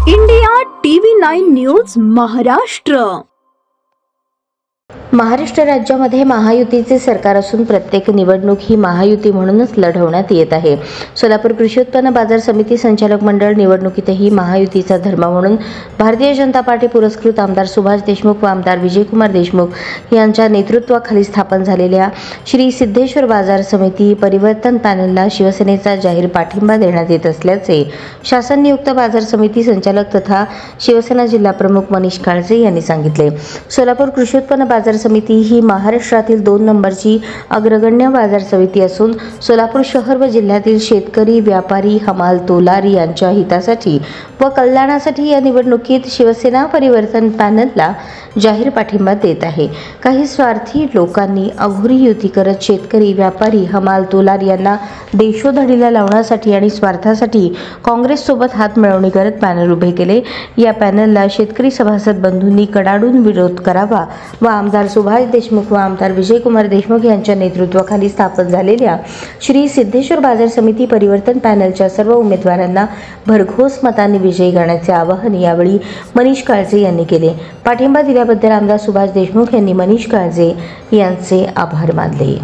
India TV 9 news Maharashtra. Maharashtra राज्यामध्ये महायुतीचे सरकार असून प्रत्येक निवडणूक ही महायुती म्हणूनच लढवण्यात येत आहे। सोलापूर कृषी उत्पन्न बाजार समिती संचालक मंडळ निवडणुकीतही महायुतीचा धर्म म्हणून भारतीय जनता पार्टी पुरस्कृत आमदार सुभाष देशमुख व आमदार विजयकुमार देशमुख यांच्या नेतृत्वाखाली स्थापन झालेल्या श्री सिद्धेश्वर बाजार समिती परिवर्तन पॅनलला शिवसेनेचा जाहीर पाठिंबा देण्यात येत असल्याचे शासन नियुक्त बाजार समिती संचालक तथा शिवसेना जिल्हा प्रमुख मनीष काळजे यांनी सांगितले। सोलापूर कृषी उत्पन्न बाजार समिती ही महाराष्ट्रातील 2 नंबरची अग्रगण्य बाजार समिती असून सोलापूर शहर व जिल्ह्यातील शेतकरी, व्यापारी, हमाल, तोलार यांच्या हितासाठी व कल्याणासाठी या निवडणुकीत शिवसेना परिवर्तन पॅनलला जाहीर पाठिंबा देत आहे। काही स्वार्थी लोकांनी अघोरी युती करत शेतकरी, व्यापारी, हमाल, तोलार यांना देशोधडीला लावण्यासाठी आणि स्वार्थासाठी काँग्रेस सोबत हात मिळवणी करत पॅनल उभे केले। या पॅनलला शेतकरी सभासद बंधूंनी कडाडून विरोध करावा व आमदार सुभाष देशमुख व आमदार विजयकुमार देशमुख यांच्या नेतृत्वाखाली स्थापन झालेल्या श्री सिद्धेश्वर बाजार समिती परिवर्तन पॅनलच्या सर्व उमेदवारांना भरघोस मतांनी विजयी करण्याचे आवाहन यावेळी मनीष काळजे यांनी केले। पाठिंबा दिल्याबद्दल आमदार सुभाष देशमुख यांनी मनीष काळजे यांचे आभार मानले।